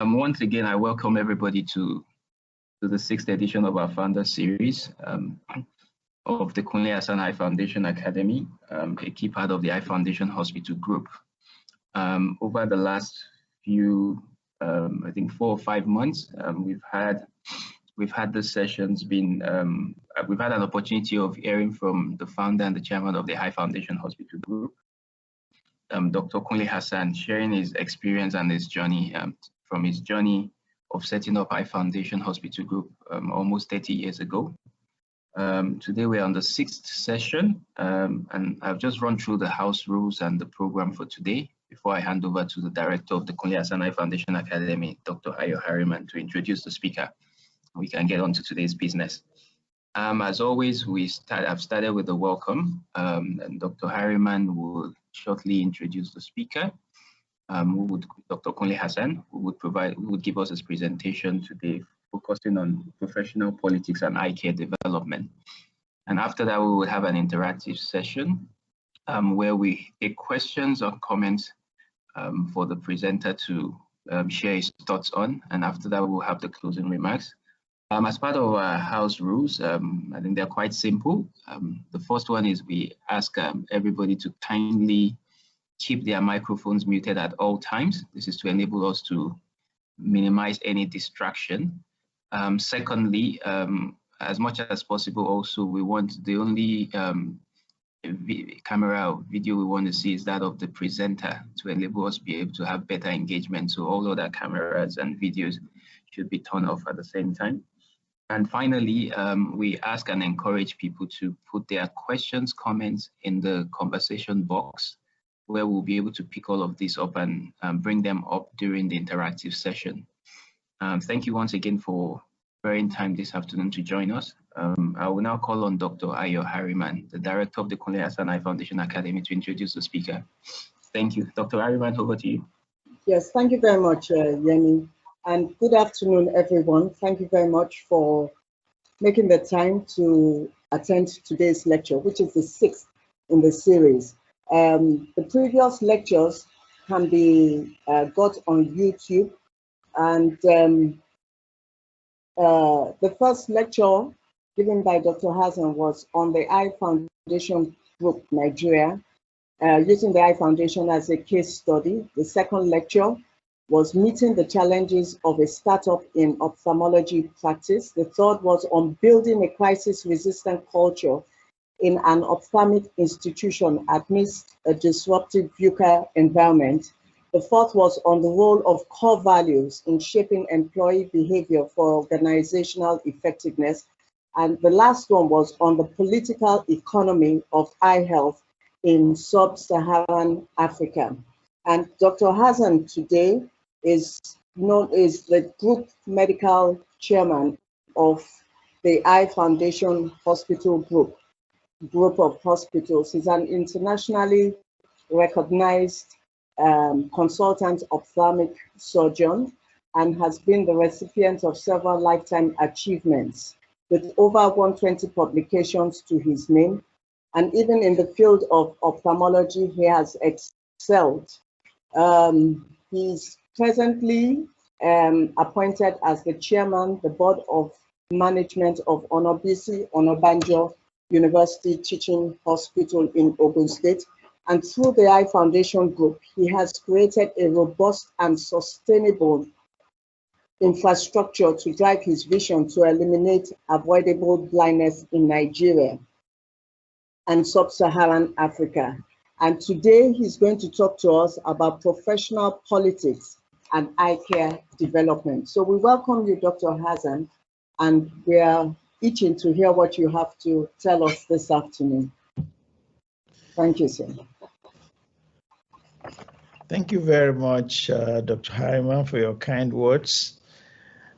Once again, I welcome everybody to the sixth edition of our Founder Series of the Kunle Hassan Eye Foundation Academy, a key part of the Eye Foundation Hospital Group. Over the last few, I think 4 or 5 months, we've had the sessions we've had an opportunity of hearing from the founder and the chairman of the Eye Foundation Hospital Group, Dr. Kunle Hassan, sharing his experience and his journey from his journey of setting up Eye Foundation Hospital Group almost 30 years ago. Today we're on the 6th session, and I've just run through the house rules and the program for today before I hand over to the director of the Kunle Hassan Eye Foundation Academy, Dr. Ayo Harriman, to introduce the speaker. We can get on to today's business. As always, I've started with the welcome, and Dr. Harriman will shortly introduce the speaker. Dr. Kunle Hassan, who would give us his presentation today, focusing on professional politics and eye care development. And after that, we will have an interactive session where we take questions or comments for the presenter to share his thoughts on. And after that, we'll have the closing remarks. As part of our house rules, I think they're quite simple. The first one is we ask everybody to kindly keep their microphones muted at all times. This is to enable us to minimize any distraction. Secondly, as much as possible, also we want the only camera or video we want to see is that of the presenter to enable us to be able to have better engagement. So all other cameras and videos should be turned off at the same time. And finally, we ask and encourage people to put their questions, comments in the conversation box, where we'll be able to pick all of this up and bring them up during the interactive session. Thank you once again for sparing time this afternoon to join us. I will now call on Dr. Ayo Harriman, the director of the Kunle Hassan Eye Foundation Academy, to introduce the speaker. Thank you. Dr. Harriman, over to you. Yes, thank you very much, Yemi. And good afternoon, everyone. Thank you very much for making the time to attend today's lecture, which is the 6th in the series. The previous lectures can be got on YouTube, and the first lecture given by Dr. Hassan was on the Eye Foundation Group, Nigeria, using the Eye Foundation as a case study. The second lecture was meeting the challenges of a startup in ophthalmology practice. The third was on building a crisis-resistant culture in an ophthalmic institution amidst a disruptive VUCA environment. The fourth was on the role of core values in shaping employee behavior for organizational effectiveness. And the last one was on the political economy of eye health in sub-Saharan Africa. And Dr. Hassan today is known as the group medical chairman of the Eye Foundation Hospital Group of hospitals. He's an internationally recognized consultant ophthalmic surgeon and has been the recipient of several lifetime achievements with over 120 publications to his name. And even in the field of ophthalmology, he has excelled. He's presently appointed as the chairman, the board of management of Onobisi Onabanjo University Teaching Hospital in Ogun State. And through the Eye Foundation Group, he has created a robust and sustainable infrastructure to drive his vision to eliminate avoidable blindness in Nigeria and sub-Saharan Africa. And today he's going to talk to us about professional politics and eye care development. So we welcome you, Dr. Hassan, and we are itching to hear what you have to tell us this afternoon. Thank you, sir. Thank you very much, Dr. Harriman, for your kind words.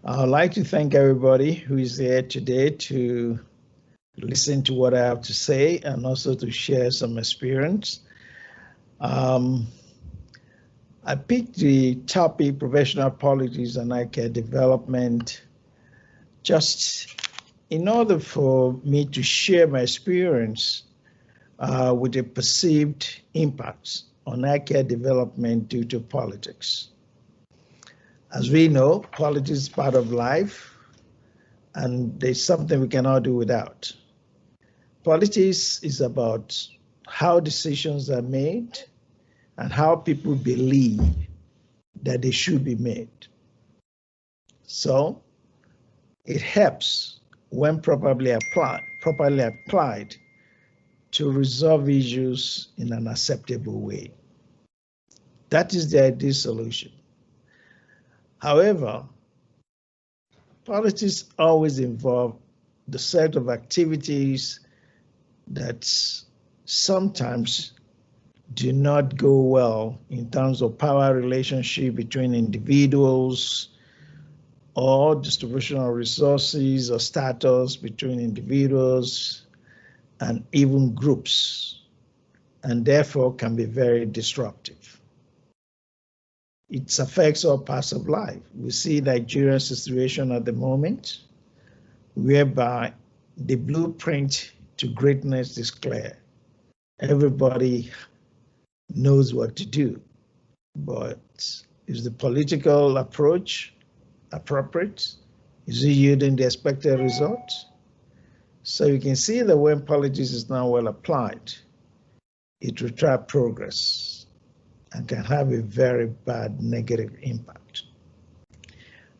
I'd like to thank everybody who is here today to listen to what I have to say and also to share some experience. I picked the topic professional politics and eye care development just in order for me to share my experience with the perceived impacts on eye care development due to politics. As we know, politics is part of life, and there's something we cannot do without. Politics is about how decisions are made and how people believe that they should be made. So it helps when properly applied to resolve issues in an acceptable way. That is the ideal solution. However, politics always involve the set of activities that sometimes do not go well in terms of power relationship between individuals or distribution of resources or status between individuals and even groups, and therefore can be very disruptive. It affects all parts of life. We see Nigeria's situation at the moment, whereby the blueprint to greatness is clear. Everybody knows what to do, but is the political approach appropriate? Is it yielding the expected results? So you can see that when politics is not well applied, it retards progress and can have a very bad negative impact.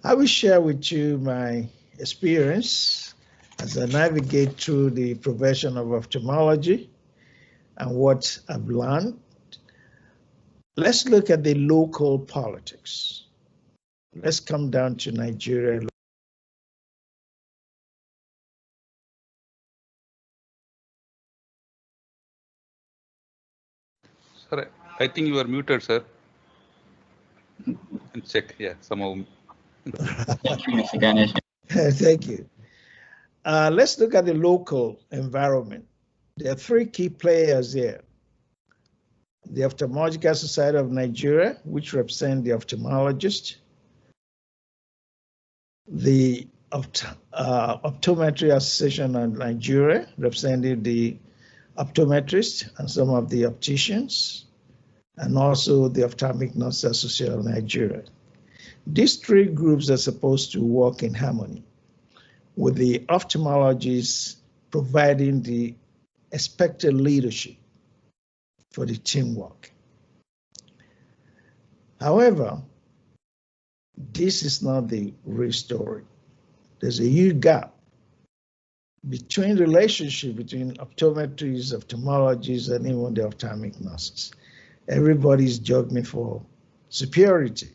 I will share with you my experience as I navigate through the profession of ophthalmology and what I've learned. Let's look at the local politics. Let's come down to Nigeria. Sir, I think you are muted, sir. And check, yeah, somehow. Thank you, Mr. Ganesh. Thank you. Let's look at the local environment. There are three key players here. The Ophthalmological Society of Nigeria, which represents the ophthalmologist, the Optometry Association of Nigeria, representing the optometrists and some of the opticians, and also the Ophthalmic Nurses Association of Nigeria. These three groups are supposed to work in harmony, with the ophthalmologists providing the expected leadership for the teamwork. However, this is not the real story. There's a huge gap between the relationship between optometrists, ophthalmologists, and even the ophthalmic nurses. Everybody's jogging for superiority,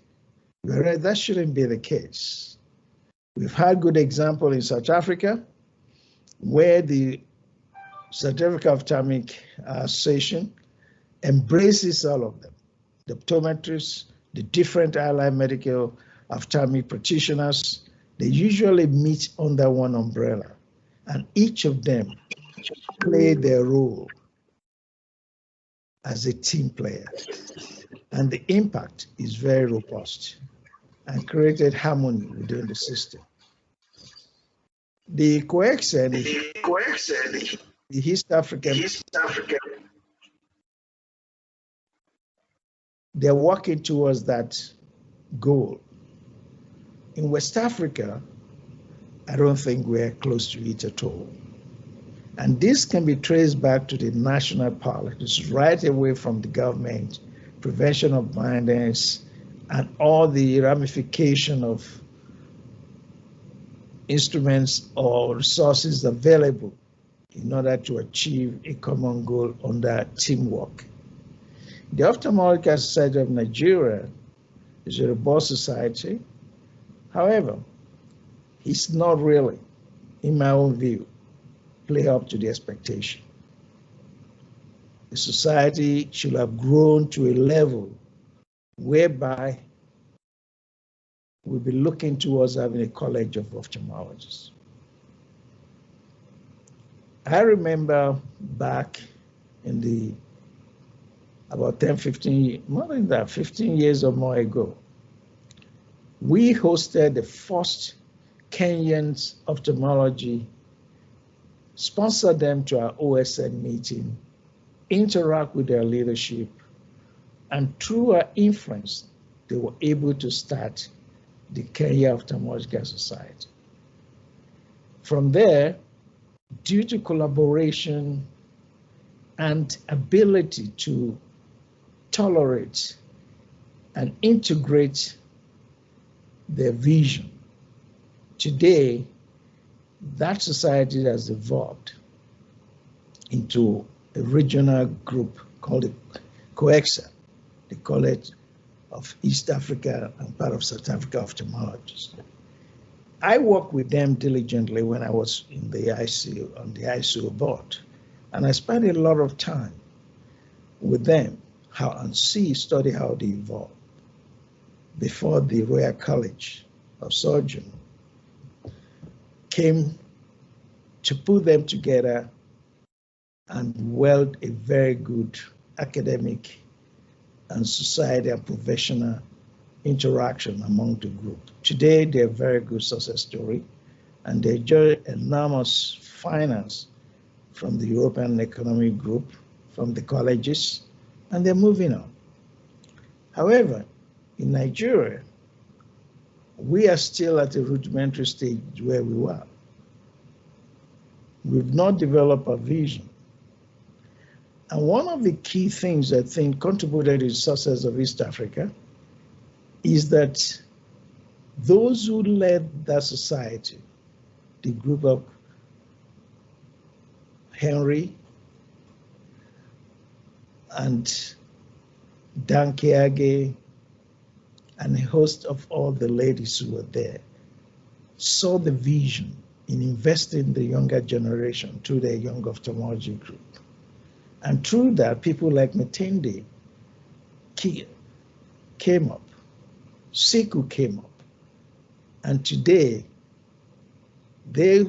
whereas that shouldn't be the case. We've had good example in South Africa, where the South Africa Ophthalmic Association embraces all of them, the optometrists, the different allied medical ophthalmic practitioners. They usually meet under one umbrella, and each of them play their role as a team player. And the impact is very robust and created harmony within the system. The COECSEN, the East African, they're working towards that goal. In West Africa, I don't think we're close to it at all. And this can be traced back to the national politics, right away from the government, prevention of blindness, and all the ramification of instruments or resources available in order to achieve a common goal under teamwork. The Ophthalmological Society of Nigeria is a robust society. However, it's not really, in my own view, play up to the expectation. The society should have grown to a level whereby we'll be looking towards having a college of ophthalmologists. I remember back in the about 10, 15, more than that, 15 years or more ago, we hosted the first Kenyan ophthalmology, sponsored them to our OSN meeting, interact with their leadership, and through our influence, they were able to start the Kenya Ophthalmological Society. From there, due to collaboration and ability to tolerate and integrate their vision, today that society has evolved into a regional group called the COEXA, the College of East Africa and part of South Africa Ophthalmologists. I worked with them diligently when I was in the ICO, on the ICO board, and I spent a lot of time with them and study how they evolve before the Royal College of Surgeons came to put them together and weld a very good academic and society and professional interaction among the group. Today, they're a very good success story, and they enjoy enormous finance from the European Economic Group, from the colleges, and they're moving on. However, in Nigeria, we are still at a rudimentary stage where we were. We've not developed a vision. And one of the key things I think contributed to the success of East Africa is that those who led that society, the group of Henry and Dan Kiage and a host of all the ladies who were there, saw the vision in investing in the younger generation through their young ophthalmology group. And through that, people like Matende came up, Siku came up, and today they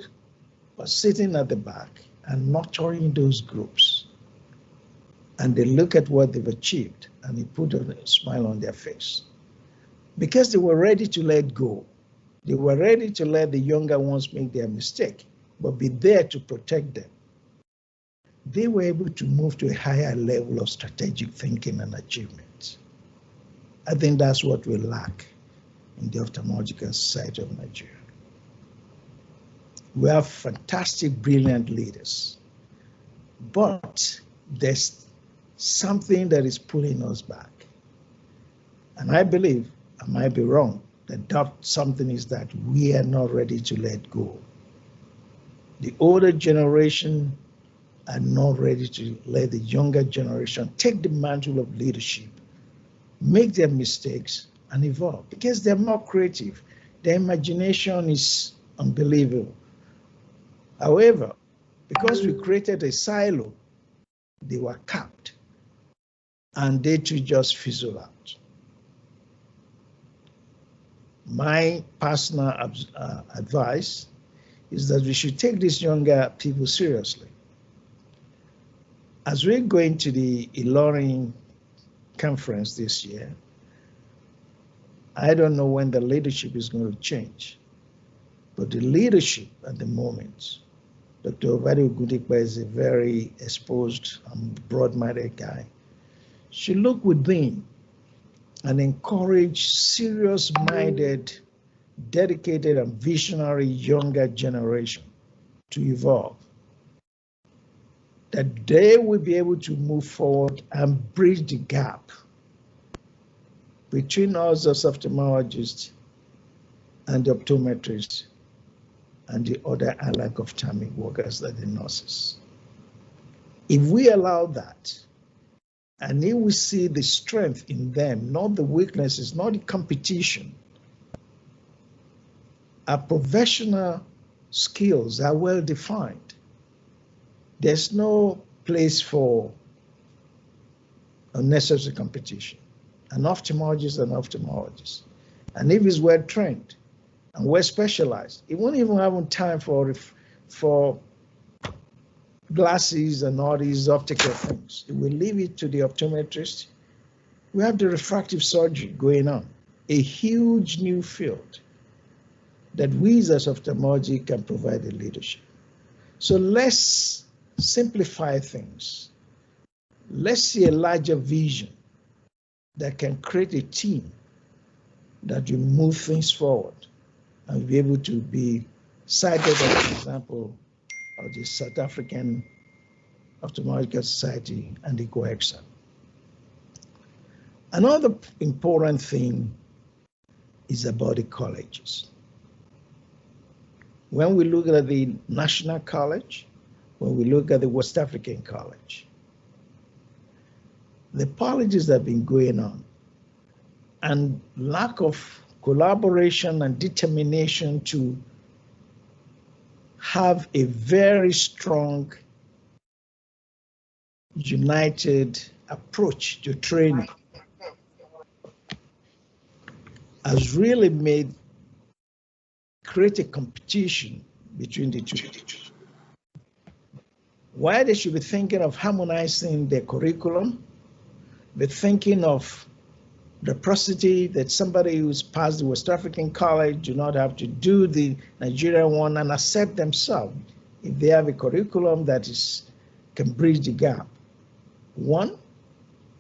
were sitting at the back and nurturing those groups. And they look at what they've achieved and they put a smile on their face. Because they were ready to let go. They were ready to let the younger ones make their mistake, but be there to protect them. They were able to move to a higher level of strategic thinking and achievement. I think that's what we lack in the Ophthalmological Society of Nigeria. We have fantastic, brilliant leaders, but there's something that is pulling us back. And I believe, I might be wrong, that something is that we are not ready to let go. The older generation are not ready to let the younger generation take the mantle of leadership, make their mistakes, and evolve, because they're more creative. Their imagination is unbelievable. However, because we created a silo, they were capped, and they too just fizzle out. My personal advice is that we should take these younger people seriously. As we're going to the Ilorin conference this year, I don't know when the leadership is going to change, but the leadership at the moment, Dr. Obadi Ogundikpa is a very exposed and broad-minded guy, should look within and encourage serious-minded, dedicated, and visionary younger generation to evolve. That they will be able to move forward and bridge the gap between us as ophthalmologists and the optometrists and the other allied ophthalmic workers like the nurses. If we allow that, and if we see the strength in them, not the weaknesses, not the competition, our professional skills are well defined. There's no place for unnecessary competition. An ophthalmologist is an ophthalmologist. And if he's well trained and well specialized, he won't even have time for glasses and all these optical things. He will leave it to the optometrist. We have the refractive surgery going on, a huge new field that we as ophthalmology can provide the leadership. So let's simplify things. Let's see a larger vision that can create a team that will move things forward and be able to be cited as an example of the South African Ophthalmological Society and the COEXA. Another important thing is about the colleges. When we look at the National College, when we look at the West African College, the policies that have been going on and lack of collaboration and determination to have a very strong, united approach to training has really create a competition between the two. Why they should be thinking of harmonizing their curriculum, be thinking of reciprocity, that somebody who's passed the West African College do not have to do the Nigerian one and accept themselves if they have a curriculum that can bridge the gap. One,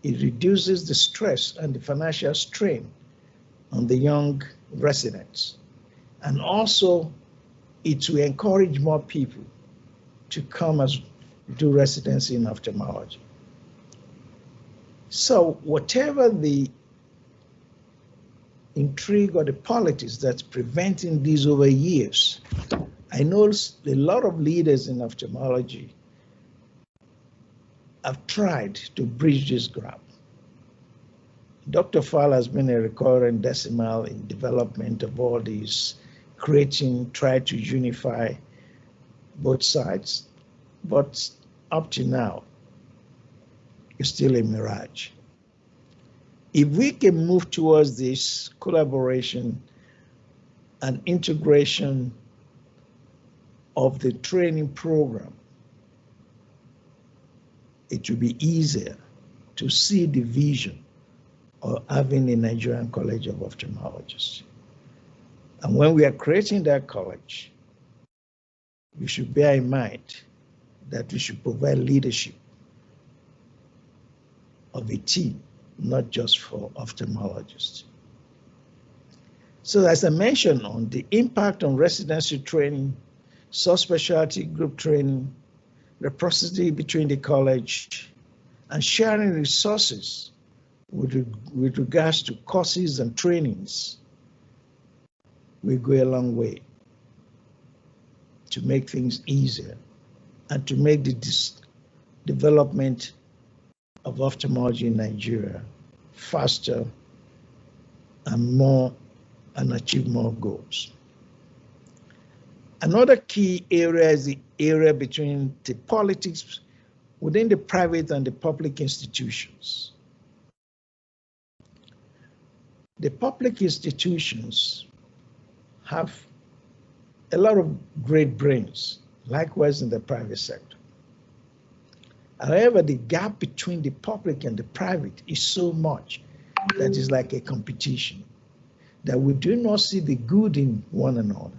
it reduces the stress and the financial strain on the young residents. And also, it will encourage more people to come as do residency in ophthalmology. So whatever the intrigue or the politics that's preventing these over years, I know a lot of leaders in ophthalmology have tried to bridge this gap. Dr. Fall has been a recurrent decimal in development of all these, try to unify both sides, but up to now, it's still a mirage. If we can move towards this collaboration and integration of the training program, it will be easier to see the vision of having a Nigerian College of Ophthalmologists. And when we are creating that college, we should bear in mind that we should provide leadership of a team, not just for ophthalmologists. So as I mentioned on the impact on residency training, subspecialty group training, reciprocity between the college, and sharing resources with regards to courses and trainings, we go a long way to make things easier and to make the development of ophthalmology in Nigeria faster and achieve more goals. Another key area is the area between the politics within the private and the public institutions. The public institutions have a lot of great brains, likewise in the private sector. However, the gap between the public and the private is so much that it's like a competition, that we do not see the good in one another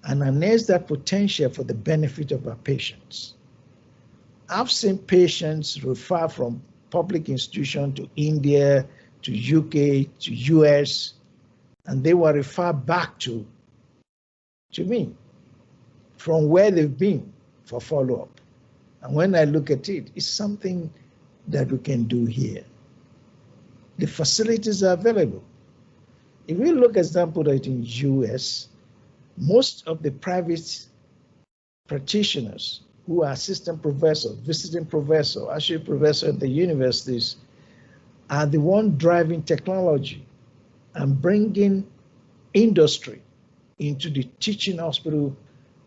and harness that potential for the benefit of our patients. I've seen patients refer from public institution to India, to UK, to US, and they were referred back to me from where they've been for follow-up. And when I look at it, it's something that we can do here. The facilities are available. If we look, example, that in US, most of the private practitioners who are assistant professors, visiting professor, associate professor at the universities are the one driving technology and bringing industry into the teaching hospital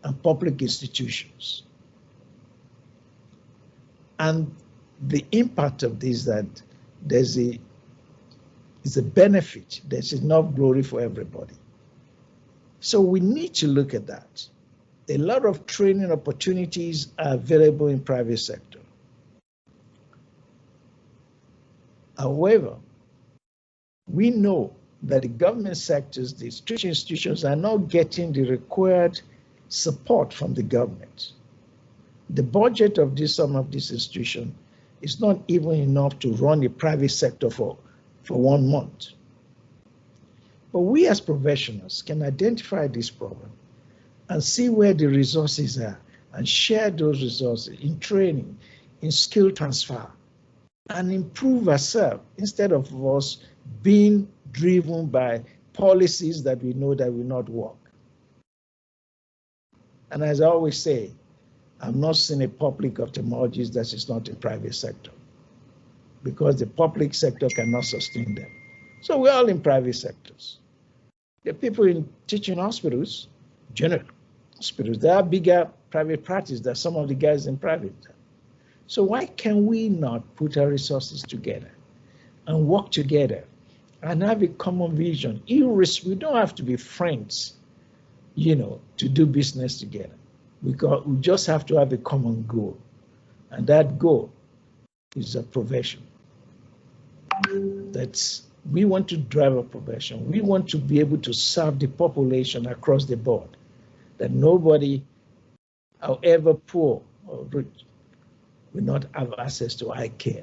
and public institutions. And the impact of this, that is a benefit, there's enough glory for everybody. So we need to look at that. A lot of training opportunities are available in private sector. However, we know that the government sectors, the teaching institutions are not getting the required support from the government. The budget of some of these institutions is not even enough to run the private sector for 1 month. But we as professionals can identify this problem and see where the resources are and share those resources in training, in skill transfer, and improve ourselves instead of us being driven by policies that we know that will not work. And as I always say, I've not seen a public ophthalmologist that is not in private sector, because the public sector cannot sustain them. So we're all in private sectors. There are people in teaching hospitals, general hospitals. There are bigger private practices than some of the guys in private. So why can we not put our resources together and work together and have a common vision? We don't have to be friends, to do business together. We just have to have a common goal. And that goal is a profession. We want to drive a profession. We want to be able to serve the population across the board, that nobody, however poor or rich, will not have access to eye care.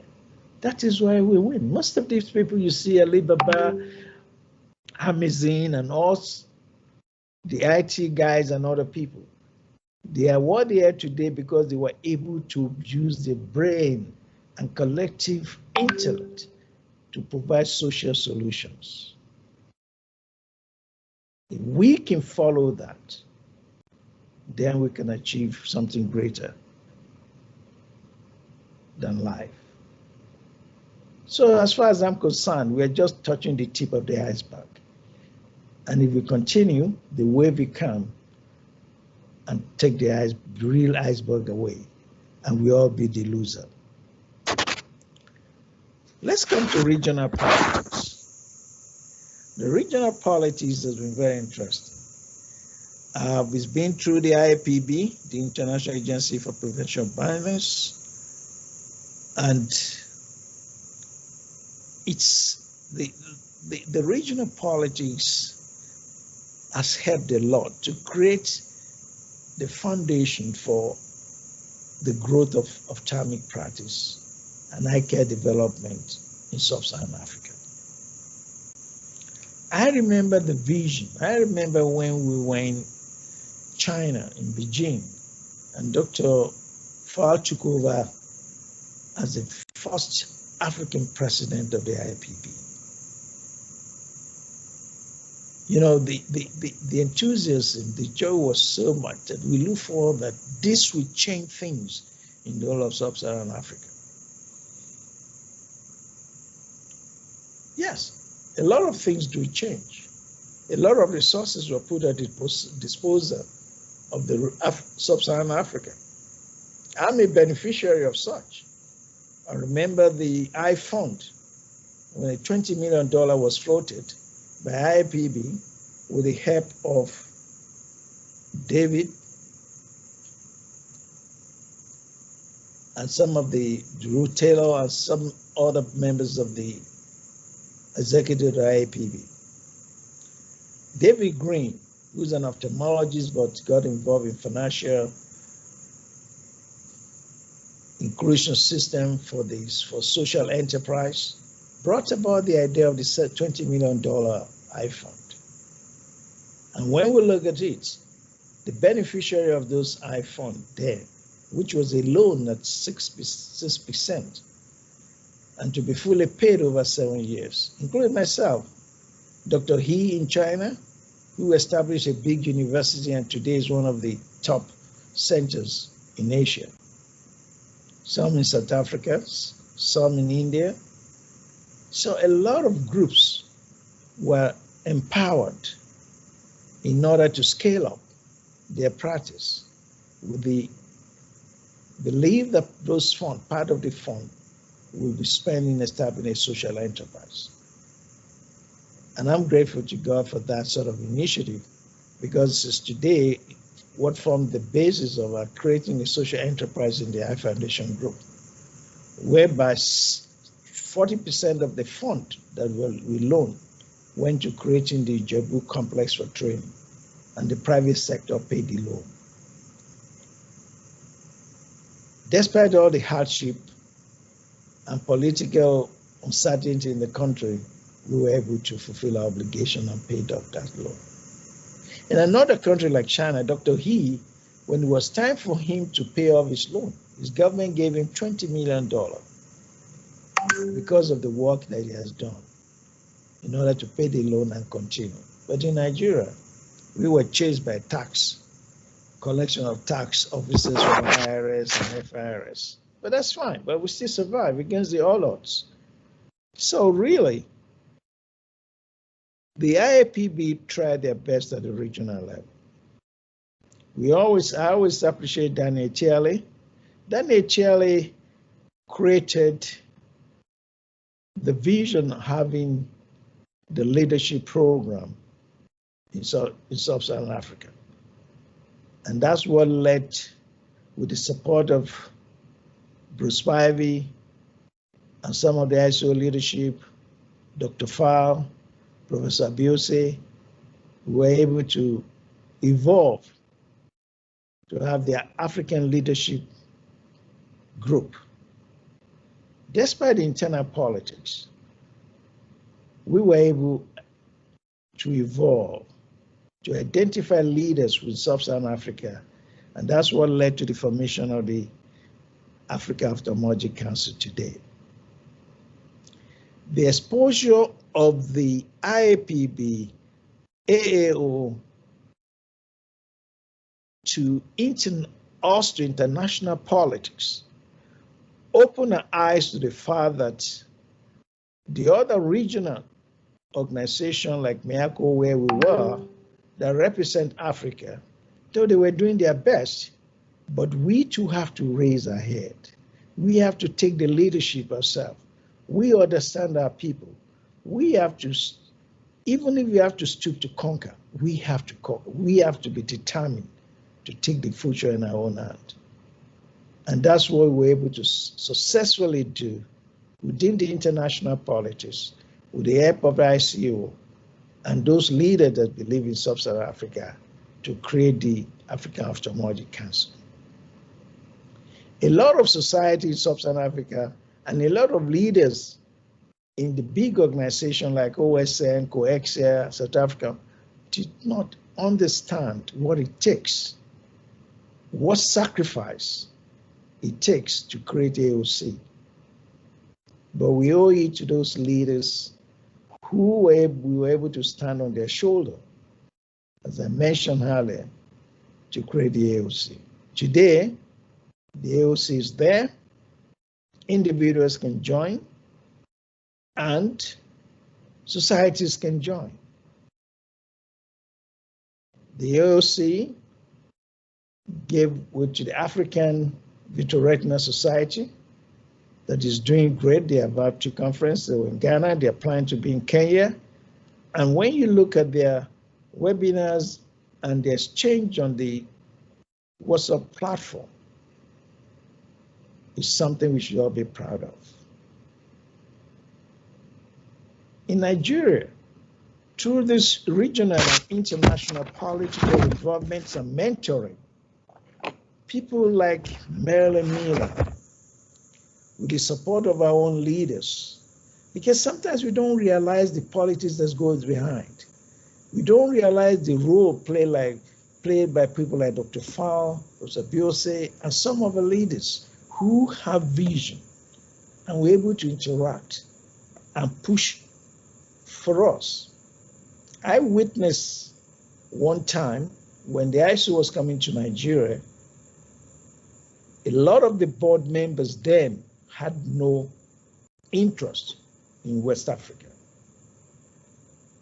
That is why we win. Most of these people you see, Alibaba, Amazon, and all the IT guys and other people, they are what they are today because they were able to use their brain and collective intellect to provide social solutions. If we can follow that, then we can achieve something greater than life. So as far as I'm concerned, we're just touching the tip of the iceberg. And if we continue the way we come and take the real iceberg away, and we all be the loser. Let's come to regional politics. The regional politics has been very interesting. We've been through the IAPB, the International Agency for Prevention of Violence, and it's the regional politics has helped a lot to create the foundation for the growth of ophthalmic practice and eye care development in sub-Saharan Africa. I remember the vision. I remember when we were in China, in Beijing, and Dr. Fall took over as the first African president of the IAPB. The enthusiasm, the joy was so much that we look forward that this will change things in the whole of sub-Saharan Africa. Yes, a lot of things do change. A lot of resources were put at the disposal of the sub-Saharan Africa. I'm a beneficiary of such. I remember the Eye Fund, when a $20 million was floated by IAPB with the help of David and some of the Drew Taylor and some other members of the executive of IAPB. David Green, who's an ophthalmologist but got involved in financial inclusion system for social enterprise, brought about the idea of the $20 million Eye Fund. And when we look at it, the beneficiary of those Eye Fund there, which was a loan at 6%, and to be fully paid over 7 years, including myself, Dr. He in China, who established a big university and today is one of the top centers in Asia. Some in South Africa, some in India. So a lot of groups were empowered in order to scale up their practice with the belief that those funds, part of the fund, will be spent in establishing a social enterprise. And I'm grateful to God for that sort of initiative, because it's today what formed the basis of our creating a social enterprise in the Eye Foundation Group, whereby 40% of the fund that we loaned went to creating the Ijebu complex for training, and the private sector paid the loan. Despite all the hardship and political uncertainty in the country, we were able to fulfill our obligation and paid off that loan. In another country like China, Dr. He, when it was time for him to pay off his loan, his government gave him $20 million because of the work that he has done in order to pay the loan and continue. But in Nigeria, we were chased by collection of tax officers from IRS and FIRS. But that's fine, but we still survive against the all odds. So really, the IAPB tried their best at the regional level. I always appreciate Daniel Chiali. Daniel Chiali created the vision of having the leadership program in Sub-Saharan Africa. And that's what led, with the support of Bruce Spivey and some of the ISO leadership, Dr. Fall, Professor Biose, we were able to evolve to have the African Leadership Group. Despite the internal politics, we were able to evolve, to identify leaders with Sub-Saharan Africa, and that's what led to the formation of the Africa Ophthalmology Council today. The exposure of the IAPB, AAO, to international politics opened our eyes to the fact that the other regional organizations like MIACO, where we were, that represent Africa, though they were doing their best, but we too have to raise our head. We have to take the leadership ourselves. We understand our people. We have to, even if we have to stoop to conquer, we have to conquer. We have to be determined to take the future in our own hand. And that's what we were able to successfully do within the international politics, with the help of the ICO and those leaders that believe in Sub-Saharan Africa, to create the African Ophthalmology Council. A lot of society in Sub-Saharan Africa and a lot of leaders in the big organizations like OSN, COEXIA, South Africa, did not understand what it takes, what sacrifice it takes to create AOC. But we owe it to those leaders who we were able to stand on their shoulder, as I mentioned earlier, to create the AOC. Today, the AOC is there, individuals can join, and societies can join. The AOC gave to the African Vitreoretinal Society, that is doing great. They have had 2 conferences. They were in Ghana. They are planning to be in Kenya. And when you look at their webinars and the exchange on the WhatsApp platform, it's something we should all be proud of. In Nigeria, through this regional and international political involvements and mentoring, people like Marilyn Miller, with the support of our own leaders, because sometimes we don't realize the politics that goes behind. We don't realize the role played by people like Dr. Fall, Professor Biose, and some of the leaders who have vision and we're able to interact and push for us. I witnessed one time when the ISO was coming to Nigeria, a lot of the board members then had no interest in West Africa.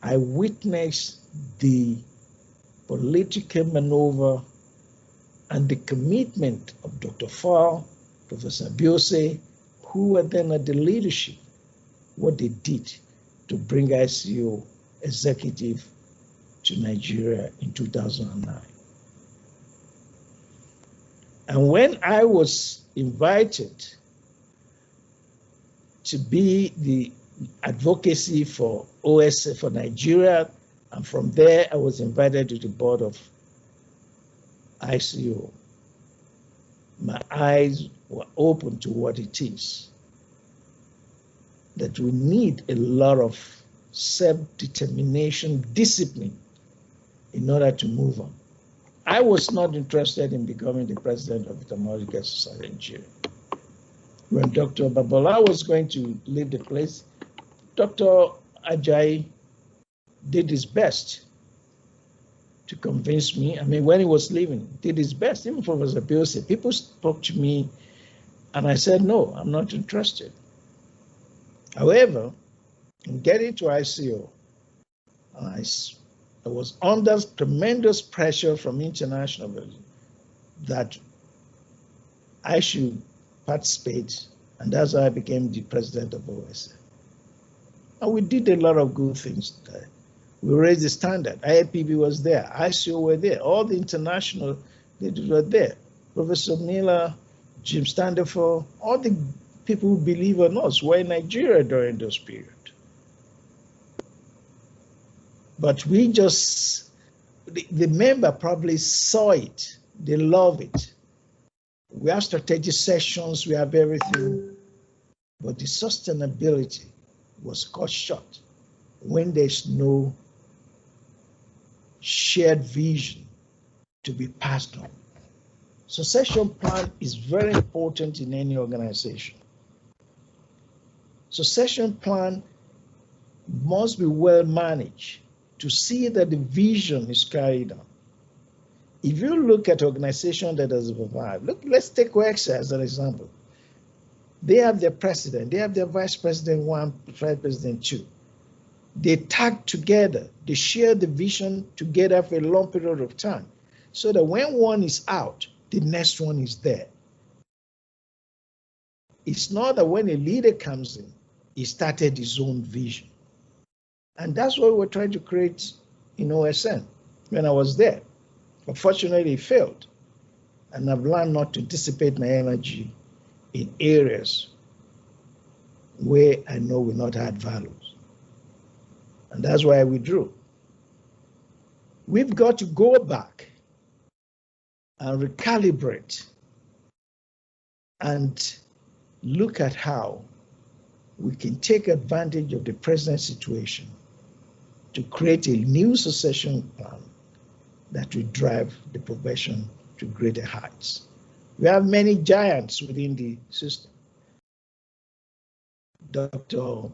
I witnessed the political maneuver and the commitment of Dr. Fall, Professor Biose, who were then at the leadership, what they did to bring ICO executive to Nigeria in 2009. And when I was invited to be the advocacy for OSA for Nigeria, and from there I was invited to the board of ICO, my eyes were open to what it is, that we need a lot of self-determination, discipline in order to move on. I was not interested in becoming the president of the Ophthalmological Society in Nigeria. When Dr. Babala was going to leave the place, Dr. Ajayi did his best to convince me. I mean, when he was leaving, did his best. Even Professor Biose, people spoke to me, and I said, no, I'm not interested. However, in getting to ICO, I was under tremendous pressure from international that I should participate, and that's how I became the president of OSA. And we did a lot of good things there. We raised the standard. IAPB was there. ICO were there. All the international leaders were there. Professor Miller, Jim Standerford, all the people who believe in us were in Nigeria during those periods. But we just, the member probably saw it. They love it. We have strategic sessions, we have everything. But the sustainability was cut short when there's no shared vision to be passed on. Succession plan is very important in any organization. Succession plan must be well managed to see that the vision is carried on. If you look at organizations that has survived, look, let's take OEXA as an example. They have their president, they have their vice president one, vice president two. They tag together, they share the vision together for a long period of time, so that when one is out, the next one is there. It's not that when a leader comes in, he started his own vision. And that's what we're trying to create in OSN when I was there. Unfortunately, it failed. And I've learned not to dissipate my energy in areas where I know will not add values. And that's why I withdrew. We've got to go back and recalibrate and look at how we can take advantage of the present situation to create a new succession plan that will drive the profession to greater heights. We have many giants within the system. Dr.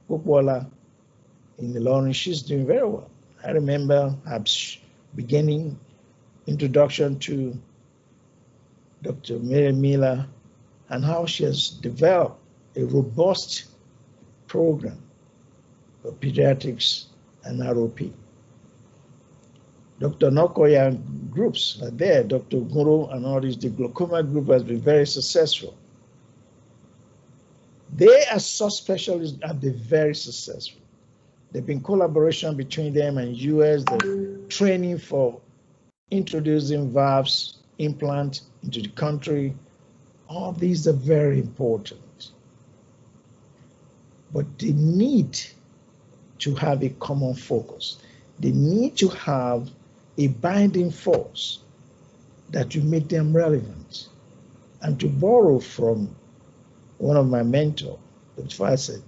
Popola in the Lawrence, she's doing very well. I remember her beginning introduction to Dr. Mary Miller and how she has developed a robust program for pediatrics and ROP. Dr. Nokoya groups are there. Dr. Guru and all these, the glaucoma group has been very successful. They as subspecialists have been very successful. There've been collaboration between them and US, the training for introducing valves, implant into the country. All these are very important. But they need to have a common focus. They need to have a binding force that will make them relevant. And to borrow from one of my mentors, Dr. Fawcett,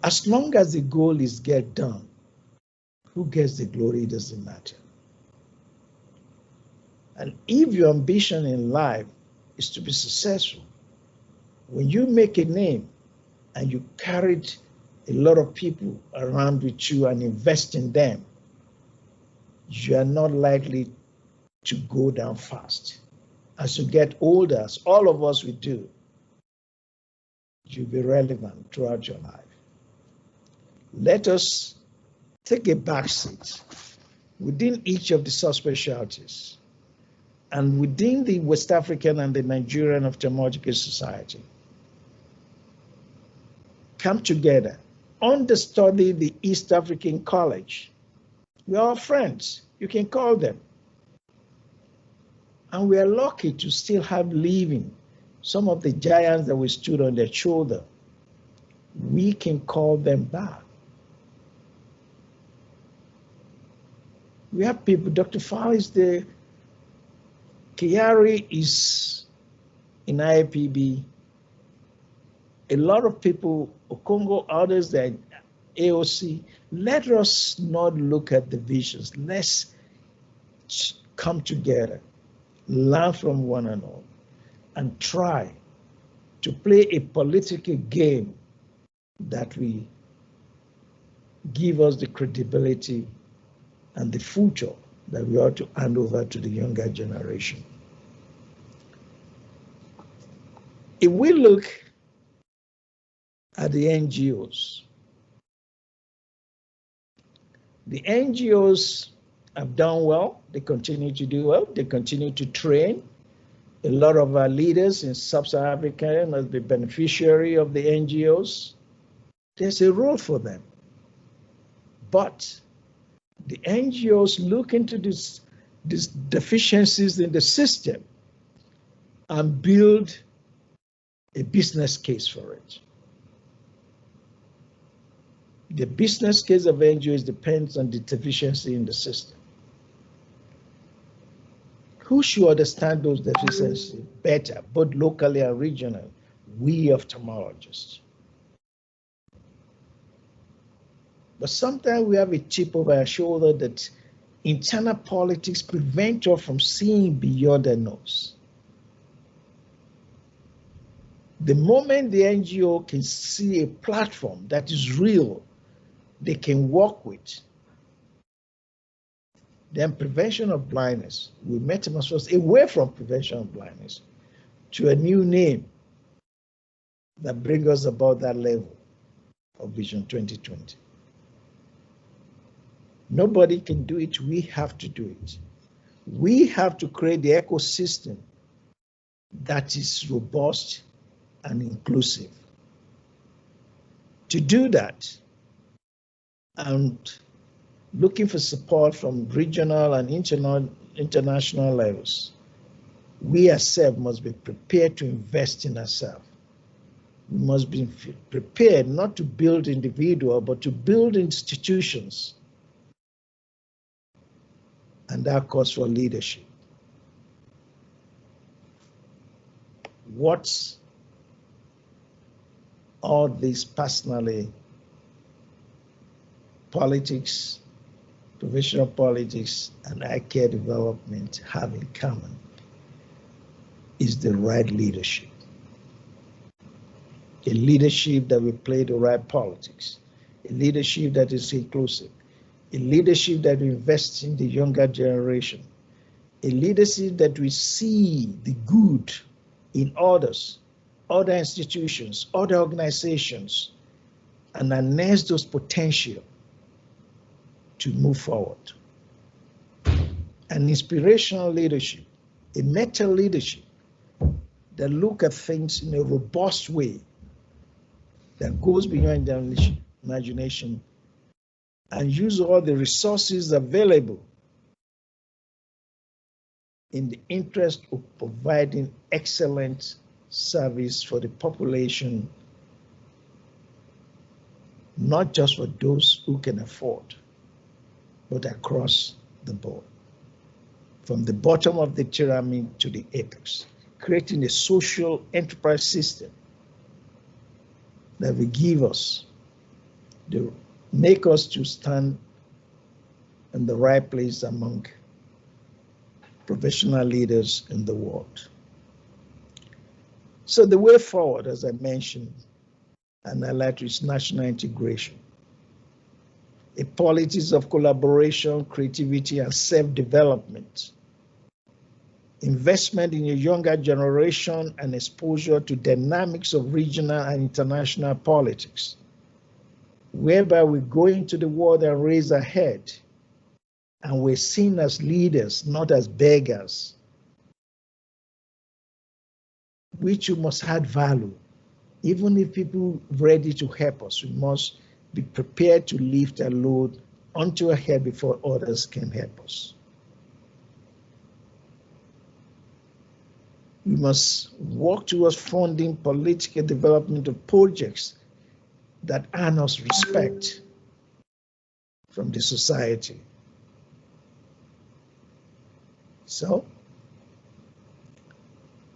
as long as the goal is get done, who gets the glory doesn't matter. And if your ambition in life is to be successful, when you make a name and you carried a lot of people around with you and invest in them, you are not likely to go down fast. As you get older, as all of us will do, you'll be relevant throughout your life. Let us take a back seat within each of the subspecialties and within the West African and the Nigerian Ophthalmological Society. Come together, understudy the East African College. We're all friends, you can call them. And we are lucky to still have living some of the giants that we stood on their shoulder. We can call them back. We have people, Dr. Fall is there, Kiari is in IAPB, a lot of people, Okongo, others, that AOC, let us not look at divisions. Let's come together, learn from one another, and try to play a political game that will give us the credibility and the future that we ought to hand over to the younger generation. If we look at the NGOs have done well. They continue to do well. They continue to train. A lot of our leaders in Sub-Saharan Africa must be beneficiary of the NGOs. There's a role for them. But the NGOs look into these deficiencies in the system and build a business case for it. The business case of NGOs depends on the deficiency in the system. Who should understand those deficiencies better, both locally and regionally? We ophthalmologists. But sometimes we have a chip over our shoulder that internal politics prevent us from seeing beyond their nose. The moment the NGO can see a platform that is real, they can work with, then prevention of blindness will metamorphose away from prevention of blindness to a new name that brings us about that level of Vision 2020. Nobody can do it. We have to do it. We have to create the ecosystem that is robust and inclusive. To do that, and looking for support from regional and international levels, we ourselves must be prepared to invest in ourselves. We must be prepared not to build individuals, but to build institutions. And that calls for leadership. What's all these personally, politics, professional politics, and eye care development have in common is the right leadership. A leadership that will play the right politics, a leadership that is inclusive, a leadership that will invest in the younger generation, a leadership that will see the good in others, other institutions, other organizations, and harness those potential to move forward. An inspirational leadership, a meta leadership that look at things in a robust way that goes beyond their imagination and use all the resources available in the interest of providing excellent service for the population, not just for those who can afford, but across the board, from the bottom of the pyramid to the apex, creating a social enterprise system that will give us, make us to stand in the right place among professional leaders in the world. So the way forward, as I mentioned, and I like, is national integration, a politics of collaboration, creativity, and self-development, investment in a younger generation, and exposure to dynamics of regional and international politics, whereby we go into the world and raise our head, and we're seen as leaders, not as beggars, which we must add value. Even if people are ready to help us, we must be prepared to lift a load onto our head before others can help us. We must work towards funding political development of projects that earn us respect from the society. So,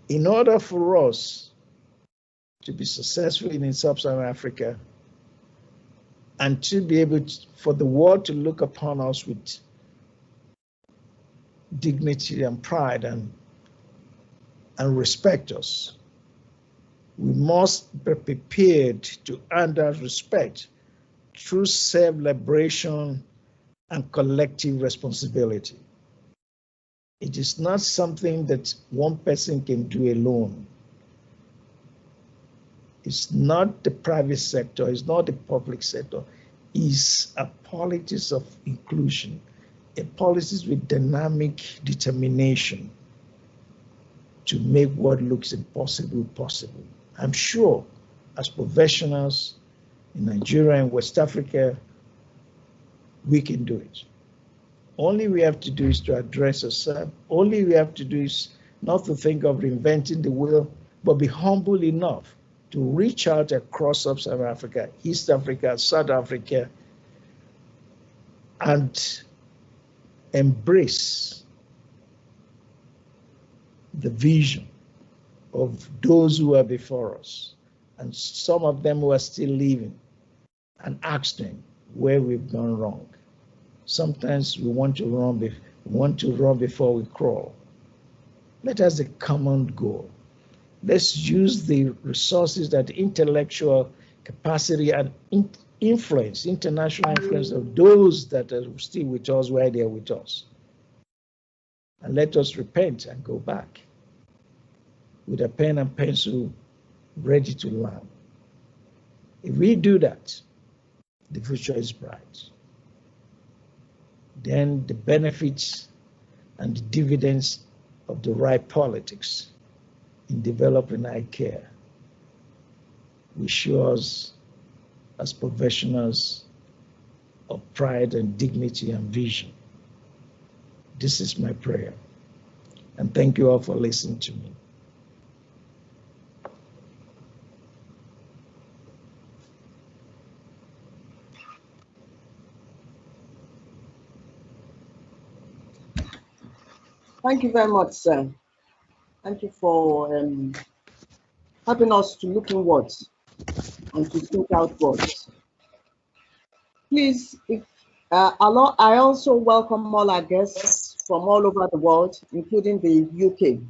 in order for us to be successful in sub-Saharan Africa, and to be able for the world to look upon us with dignity and pride and respect us. We must be prepared to earn that respect through self-liberation and collective responsibility. It is not something that one person can do alone. It's not the private sector, it's not the public sector. It's a politics of inclusion, a politics with dynamic determination to make what looks impossible possible. I'm sure as professionals in Nigeria and West Africa, we can do it. Only we have to do is to address ourselves. Only we have to do is not to think of reinventing the wheel, but be humble enough to reach out across Sub-Saharan Africa, East Africa, South Africa, and embrace the vision of those who are before us, and some of them who are still living, and ask them where we've gone wrong. Sometimes we want to run before we crawl. Let us have a common goal. Let's use the resources, that intellectual capacity and influence, international influence of those that are still with us while they are with us. And let us repent and go back with a pen and pencil ready to learn. If we do that, the future is bright. Then the benefits and the dividends of the right politics in developing eye care will show us as professionals of pride and dignity and vision. This is my prayer. And thank you all for listening to me. Thank you very much, sir. Thank you for helping us to look inwards and to think outwards. Please, I also welcome all our guests from all over the world, including the UK.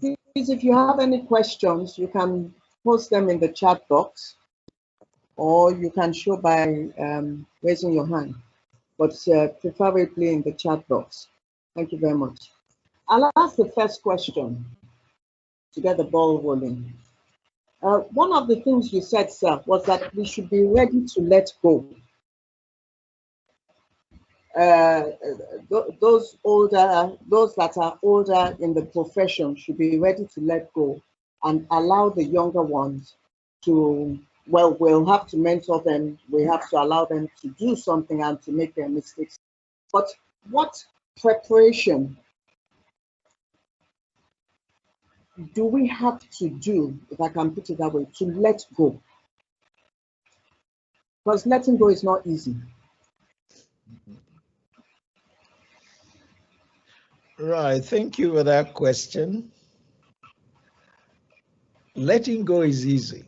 Please, if you have any questions, you can post them in the chat box, or you can show by raising your hand, but preferably in the chat box. Thank you very much. I'll ask the first question to get the ball rolling. One of the things you said, sir, was that we should be ready to let go. Those that are older in the profession should be ready to let go and allow the younger ones to, well, we'll have to mentor them. We have to allow them to do something and to make their mistakes. But what preparation do we have to do, if I can put it that way, to let go? Because letting go is not easy. Right, thank you for that question. Letting go is easy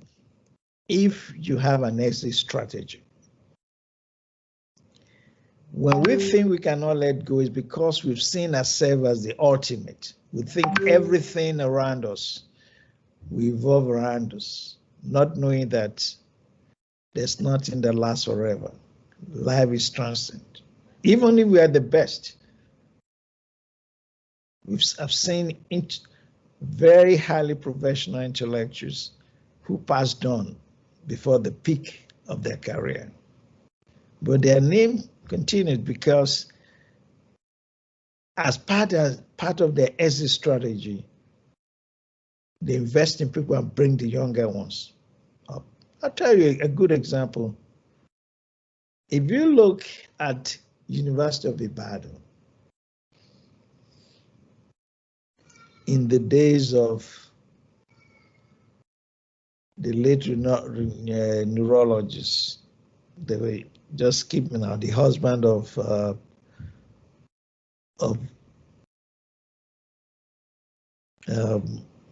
if you have an exit strategy. When we think we cannot let go, it's because we've seen ourselves as the ultimate. We think everything around us will evolve around us, not knowing that there's nothing that lasts forever. Life is transient. Even if we are the best, I've seen very highly professional intellectuals who passed on before the peak of their career. But their name continued because as part of their exit strategy, they invest in people and bring the younger ones up. I'll tell you a good example. If you look at University of Ibadan, in the days of the late neurologist, they were just keeping out, the husband of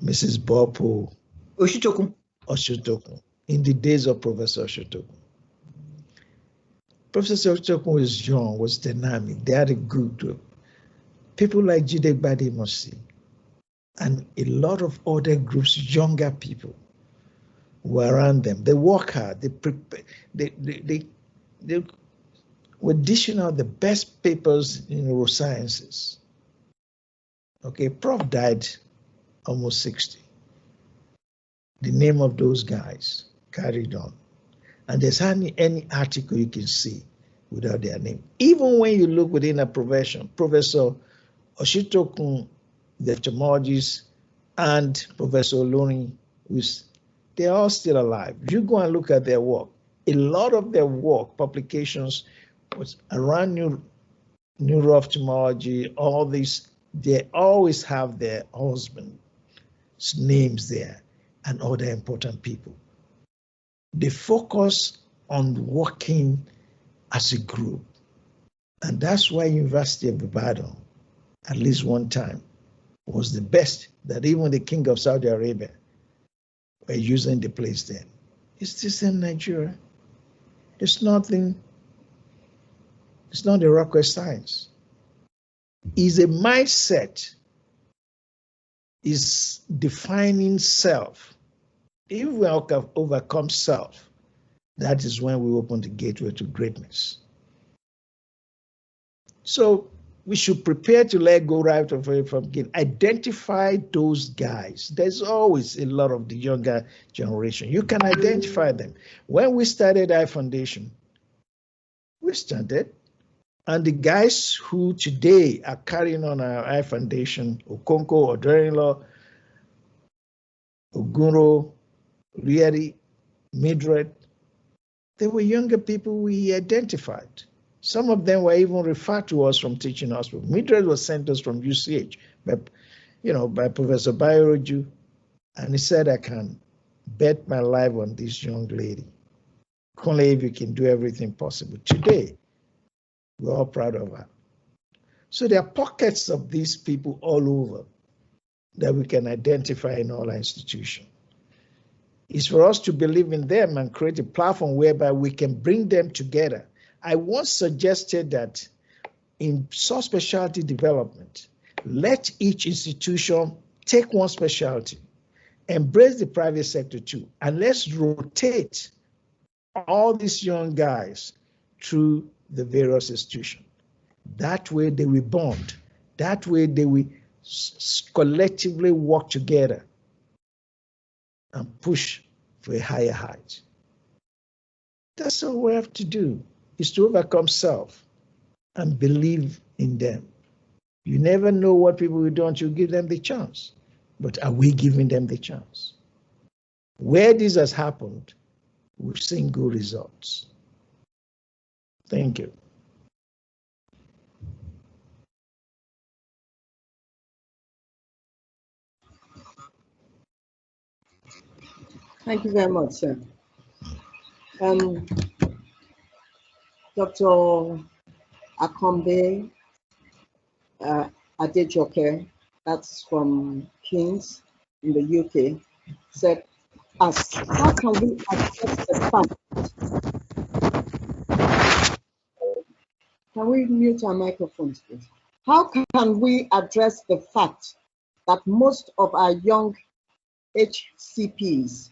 Mrs. Bopo. Oshichokun. Oshotokun, in the days of Professor Oshotokun. Professor Oshotokun was young, was dynamic. They had a good group. People like Jide Gbademosi and a lot of other groups, younger people, were around them. They work hard. They prepare. They were dishing out the best papers in neurosciences. Okay, Prof died almost 60. The name of those guys carried on. And there's hardly any article you can see without their name. Even when you look within a profession, Professor Oshotokun, the etymologist, and Professor Oloni, they're all still alive. You go and look at their work. A lot of their work, publications, was around neuro-ophthalmology, all these, they always have their husband's names there and other important people. They focus on working as a group. And that's why University of Ibadan, at least one time, was the best, that even the king of Saudi Arabia were using the place then. It's the same Nigeria. It's nothing, it's not a rocket science. It's a mindset, is defining self. If we overcome self, that is when we open the gateway to greatness. So we should prepare to let go right away from again. Identify those guys. There's always a lot of the younger generation. You can identify them. When we started I Foundation, we started, and the guys who today are carrying on our I Foundation, Okonko, Odorinlo, Oguro, Rieri, Mildred, they were younger people we identified. Some of them were even referred to us from teaching hospital. Mildred was sent us from UCH by Professor Bayoroju, and he said, I can bet my life on this young lady. Only if you can do everything possible. Today, we're all proud of her. So there are pockets of these people all over that we can identify in all our institutions. It's for us to believe in them and create a platform whereby we can bring them together. I once suggested that in subspecialty development, let each institution take one specialty, embrace the private sector too, and let's rotate all these young guys through the various institutions. That way they will bond. That way they will collectively work together and push for a higher height. That's all we have to do, is to overcome self and believe in them. You never know what people will do until you give them the chance. But are we giving them the chance? Where this has happened, we've seen good results. Thank you. Thank you very much, sir. Dr. Akombe Adejoke, that's from King's in the UK, said, ask, how can we address the fact? Can we mute our microphones, please? How can we address the fact that most of our young HCPs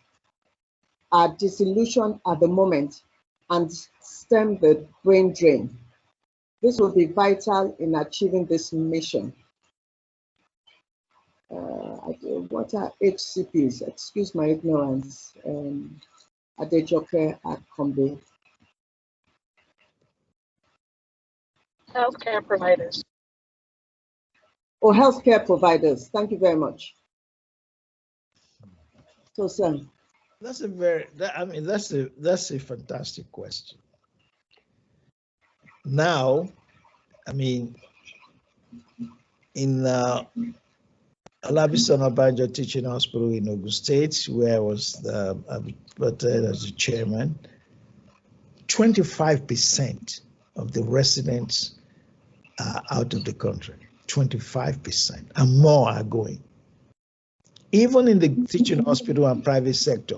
are disillusioned at the moment and stem the brain drain? This will be vital in achieving this mission. What are HCPs? Excuse my ignorance. Adejoke Akombe. Healthcare providers. Oh, healthcare providers. Thank you very much. So, sir. That's a fantastic question. Now, in Olabisi Onabanjo Teaching Hospital in Ogun State, where I was as the chairman, 25% of the residents are out of the country. 25% and more are going. Even in the teaching hospital and private sector,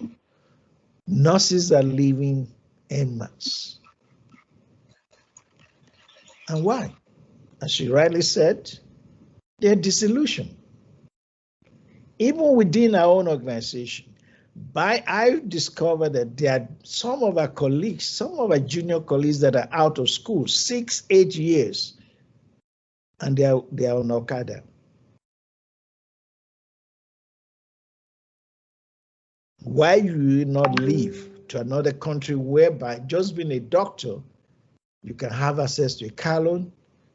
Nurses are leaving en masse. And why? As she rightly said, they're disillusioned. Even within our own organization, I discovered that there are some of our colleagues, some of our junior colleagues that are out of school 6, 8 years, and they are on Okada. Why you not leave to another country whereby just being a doctor, you can have access to a car loan,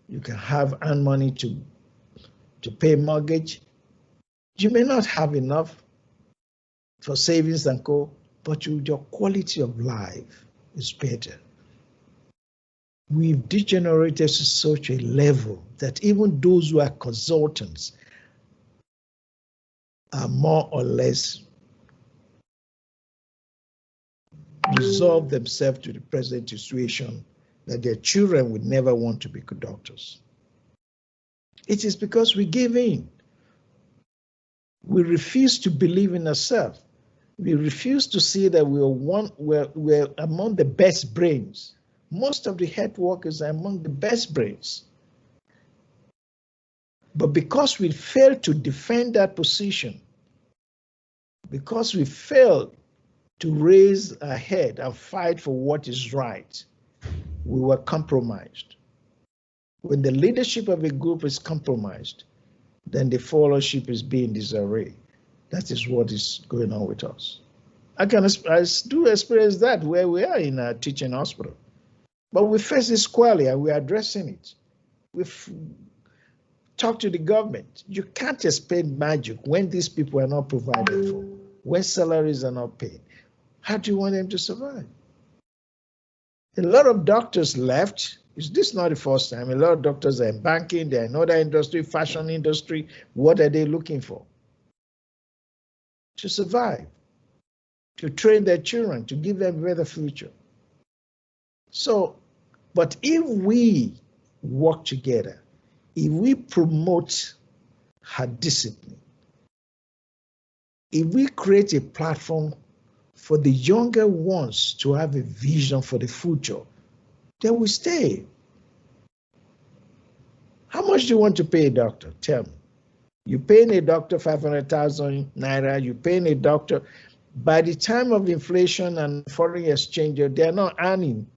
you can earn money to pay mortgage. You may not have enough for savings and co, but your quality of life is better. We've degenerated to such a level that even those who are consultants are more or less resolve themselves to the present situation that their children would never want to be good doctors. It is because we gave in. We refuse to believe in ourselves. We refuse to see that we're among the best brains. Most of the health workers are among the best brains. But because we failed to defend that position, because we failed to raise our head and fight for what is right, we were compromised. When the leadership of a group is compromised, then the followership is being disarray. That is what is going on with us. I do experience that where we are in a teaching hospital. But we face it squarely and we're addressing it. We've talked to the government. You can't expect magic when these people are not provided for, when salaries are not paid. How do you want them to survive? A lot of doctors left. This is not the first time. A lot of doctors are in banking, they're in other industry, fashion industry. What are they looking for? To survive, to train their children, to give them a better future. So, but if we work together, if we promote her discipline, if we create a platform for the younger ones to have a vision for the future, they will stay. How much do you want to pay a doctor? Tell me. You're paying a doctor 500,000 naira, you're paying a doctor. By the time of inflation and foreign exchange, they're not earning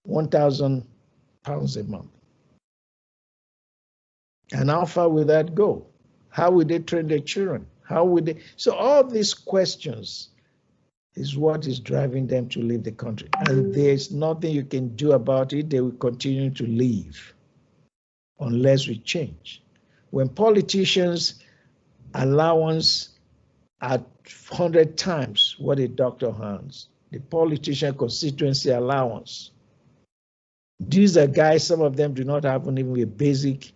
1,000 pounds a month. And how far will that go? How will they train their children? How will they? So all these questions is what is driving them to leave the country. And there's nothing you can do about it. They will continue to leave unless we change. When politicians allowance at 100 times what a doctor earns, the politician constituency allowance. These are guys, some of them do not have even a basic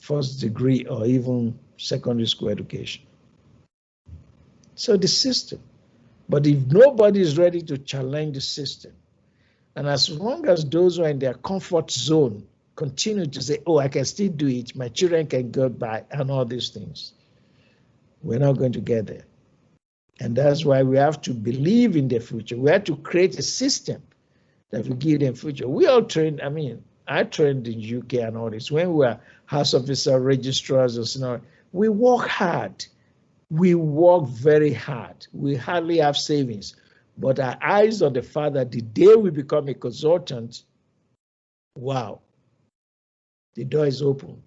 first degree or even secondary school education. So the system. But if nobody is ready to challenge the system, and as long as those who are in their comfort zone continue to say, oh, I can still do it, my children can go by, and all these things, we're not going to get there. And that's why we have to believe in the future. We have to create a system that will give them future. We all trained, I trained in UK and all this. When we were house officer, registrars, or so, we work hard. We work very hard. We hardly have savings. But our eyes on the Father, the day we become a consultant, wow, the door is open.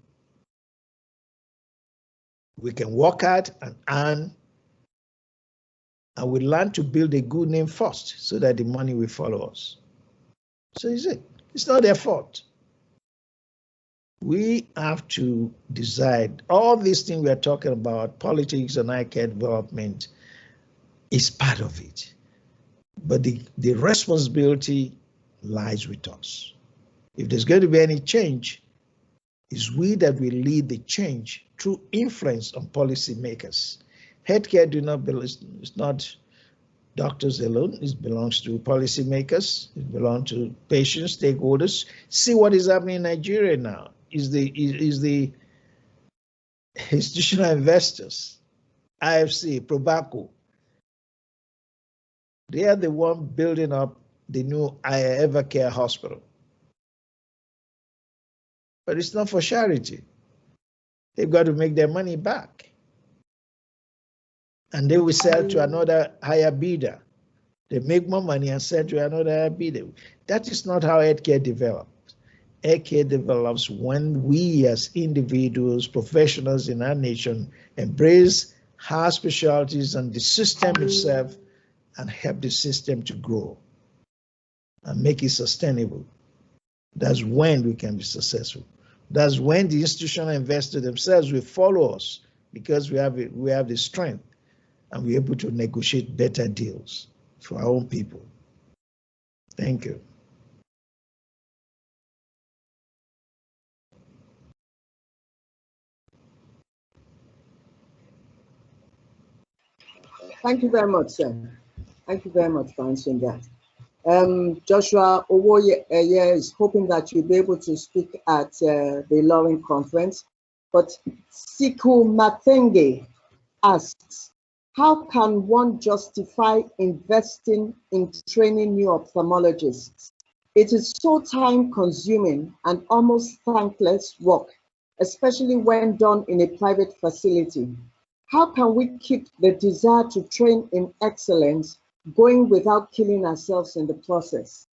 We can work hard and earn, and we learn to build a good name first so that the money will follow us. So is it? It's not their fault. We have to decide. All these things we are talking about, politics and eye care development, is part of it. But the responsibility lies with us. If there's going to be any change, it's we that will lead the change through influence on policymakers. Healthcare it's not doctors alone. It belongs to policymakers. It belongs to patients, stakeholders. See what is happening in Nigeria now. Is the institutional investors, IFC, Probaco, They are the one building up the new Evercare hospital. But it's not for charity. They've got to make their money back. And they will sell to another higher bidder. They make more money and sell to another higher bidder. That is not how healthcare develops. Healthcare develops when we as individuals, professionals in our nation, embrace our specialties and the system itself and help the system to grow and make it sustainable. That's when we can be successful. That's when the institutional investors themselves will follow us, because we have the strength and we're able to negotiate better deals for our own people. Thank you. Thank you very much, sir. Thank you very much for answering that. Joshua Owoye is hoping that you'll be able to speak at the Loring conference, but Siku Mathenge asks, how can one justify investing in training new ophthalmologists? It is so time-consuming and almost thankless work, especially when done in a private facility. How can we keep the desire to train in excellence going without killing ourselves in the process?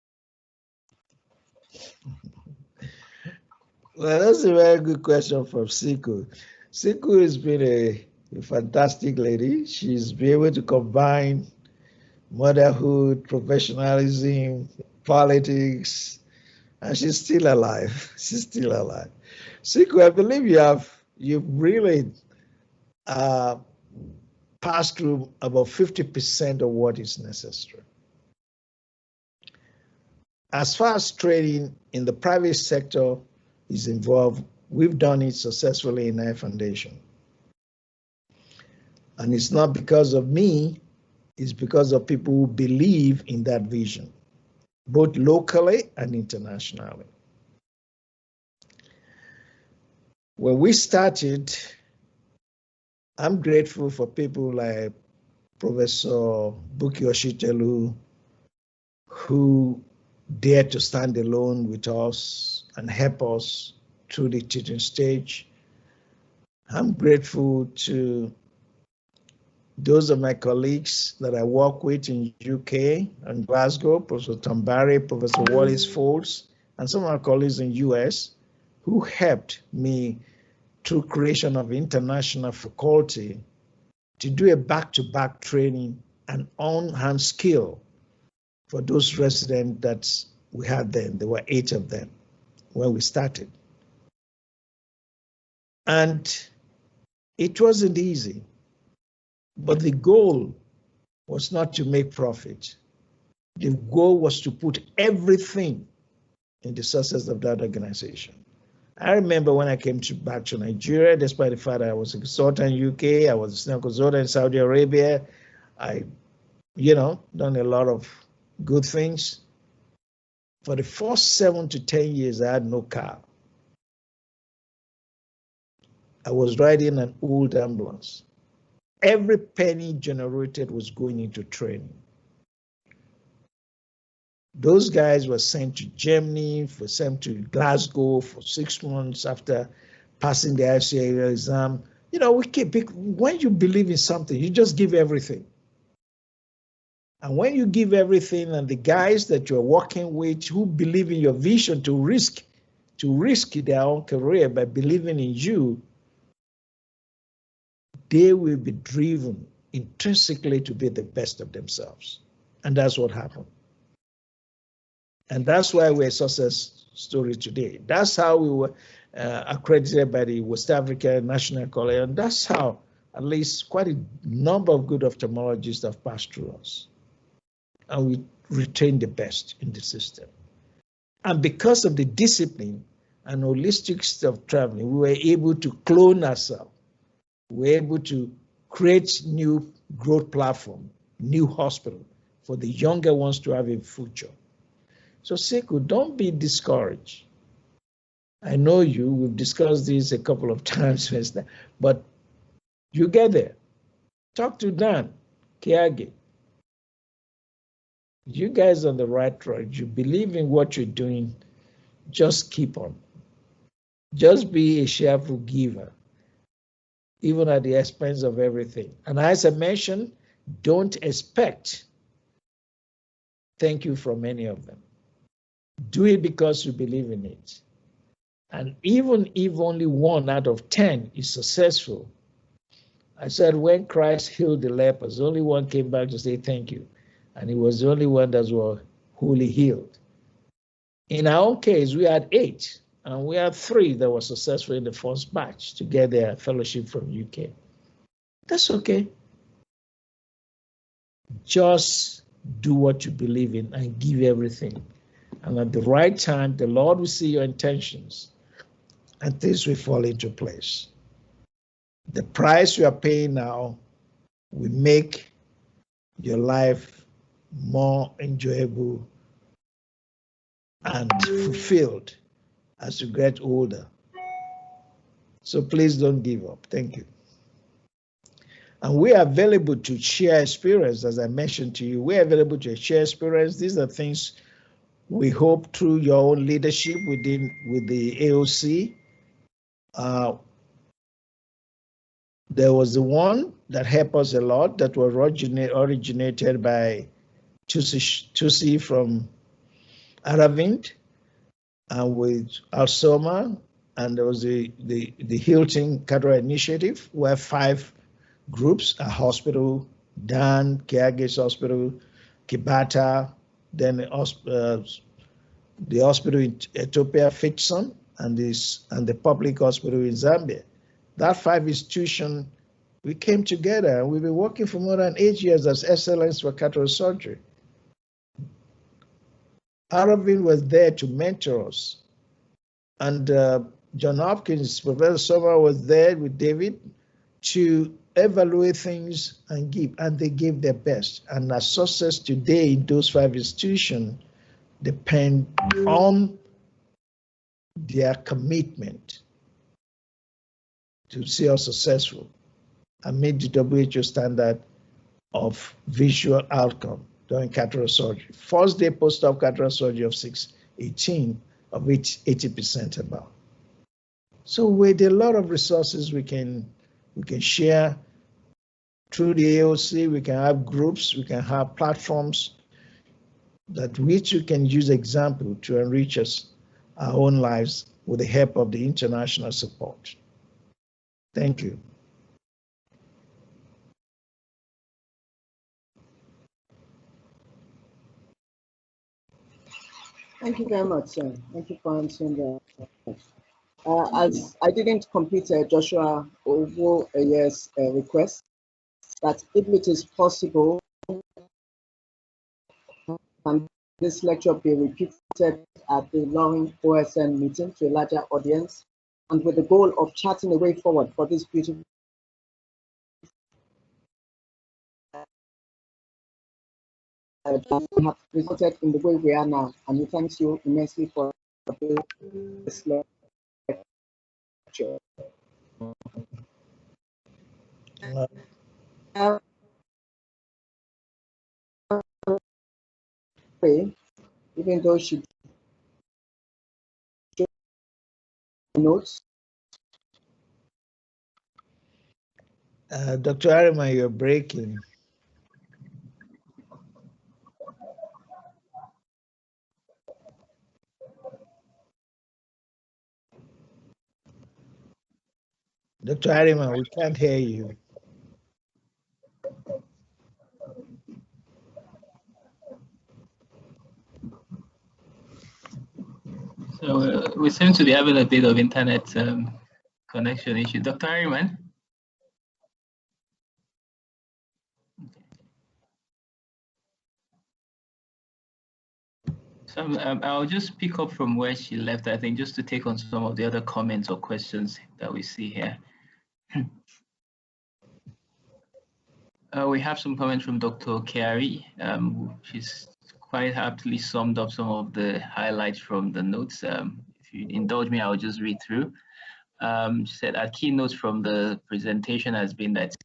Well, that's a very good question from Siku. Siku has been a fantastic lady. She's been able to combine motherhood, professionalism, politics, and she's still alive. She's still alive. Siku, I believe you've really passed through about 50% of what is necessary. As far as training in the private sector is involved, we've done it successfully in Eye Foundation. And it's not because of me, it's because of people who believe in that vision, both locally and internationally. When we started, I'm grateful for people like Professor Buki Oshitelu, who dared to stand alone with us and help us through the teaching stage. I'm grateful to those of my colleagues that I work with in UK and Glasgow, Professor Tambari, Professor Wallace Folds, and some of our colleagues in US who helped me through creation of international faculty to do a back-to-back training and on-hand skill for those residents that we had then. There were 8 of them when we started. And it wasn't easy, but the goal was not to make profit. The goal was to put everything in the success of that organization. I remember when I came back to Nigeria, despite the fact that I was a consultant in UK, I was a senior consultant in Saudi Arabia, I, done a lot of good things. For the first 7 to 10 years, I had no car. I was riding an old ambulance. Every penny generated was going into training. Those guys were sent to Germany, were sent to Glasgow for 6 months after passing the ICAO exam. When you believe in something, you just give everything. And when you give everything, and the guys that you're working with who believe in your vision to risk their own career by believing in you, they will be driven intrinsically to be the best of themselves. And that's what happened. And that's why we're a success story today. That's how we were accredited by the West African National College. And that's how at least quite a number of good ophthalmologists have passed through us. And we retain the best in the system. And because of the discipline and holistic stuff traveling, we were able to clone ourselves. We were able to create new growth platform, new hospital for the younger ones to have a future. So Siku, don't be discouraged. I know you, we've discussed this a couple of times, but you get there. Talk to Dan Kiage. You guys are on the right track. You believe in what you're doing, just keep on. Just be a cheerful giver, even at the expense of everything. And as I mentioned, don't expect thank you from any of them. Do it because you believe in it. And even if only 1 out of 10 is successful, I said when Christ healed the lepers, only one came back to say thank you. And he was the only one that was wholly healed. In our own case, we had 8, and we had 3 that were successful in the first batch to get their fellowship from UK. That's okay. Just do what you believe in and give everything. And at the right time, the Lord will see your intentions and things will fall into place. The price you are paying now will make your life more enjoyable and fulfilled as you get older. So please don't give up. Thank you. And we are available to share experience, as I mentioned to you. We're available to share experience. These are things we hope through your own leadership with the AOC. There was the one that helped us a lot that was originated by Tusi from Aravind and with Alsoma, and there was the Hilton Cadre Initiative, where 5 groups, a hospital, Dan, Kiagis Hospital, Kibata, then the hospital in Ethiopia, Fitson, and the public hospital in Zambia. That 5 institutions, we came together and we've been working for more than 8 years as excellence for cataract surgery. Aravind was there to mentor us. And John Hopkins, Professor Soma was there with David to evaluate things and give, and they gave their best. And our success today in those 5 institutions depend on their commitment to see us successful and meet the WHO standard of visual outcome during cataract surgery. First day post-op cataract surgery of 618, of which 80% about. So with a lot of resources we can share through the AOC, we can have groups, we can have platforms that which we can use example to enrich us, our own lives with the help of the international support. Thank you. Thank you very much, sir. Thank you for answering that. As I didn't complete Joshua Owoye's request, that if it is possible, can this lecture be repeated at the long OSN meeting to a larger audience, and with the goal of charting a way forward for this beautiful we have resulted in the way we are now, and we thank you immensely for this lecture. Even though she notes. Dr. Arima, you're breaking. Dr. Arima, we can't hear you. So we seem to be having a bit of internet connection issue. Dr. Harriman? So I'll just pick up from where she left, I think, just to take on some of the other comments or questions that we see here. We have some comments from Dr. Kiari. She's quite aptly summed up some of the highlights from the notes. If you indulge me, I'll just read through. She said our keynotes from the presentation has been that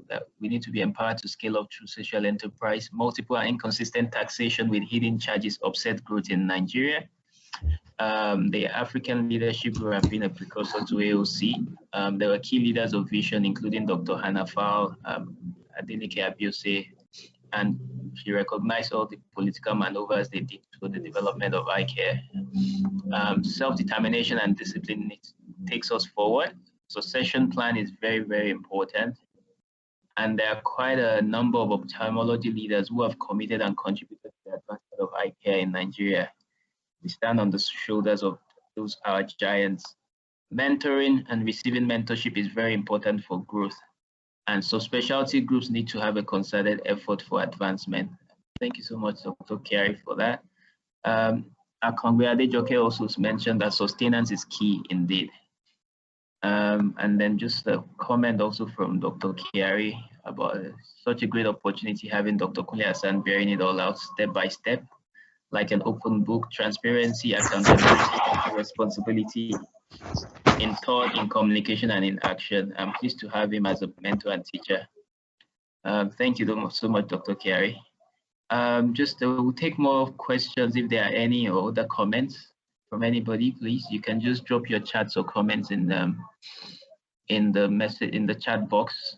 that we need to be empowered to scale up through social enterprise. Multiple and inconsistent taxation with hidden charges upset growth in Nigeria. The African Leadership Group have been a precursor to AOC. There were key leaders of vision, including Dr. Hannah Fowle, Adenike Abiose, and she recognized all the political maneuvers they did for the development of ICARE. Self-determination and discipline takes us forward. Succession plan is very, very important. And there are quite a number of ophthalmology leaders who have committed and contributed to the advancement of ICARE in Nigeria. We stand on the shoulders of those our giants. Mentoring and receiving mentorship is very important for growth. And so specialty groups need to have a concerted effort for advancement. Thank you so much, Dr. Kyari, for that. Akongwe Adejoke also mentioned that sustenance is key indeed. And then just a comment also from Dr. Kyari about such a great opportunity having Dr. Kunle Hassan bearing it all out step by step, like an open book, transparency, accountability, responsibility in thought, in communication, and in action. I'm pleased to have him as a mentor and teacher. Thank you so much, Dr. Kyari. We'll take more questions if there are any or other comments from anybody, please. You can just drop your chats or comments in the message in the chat box.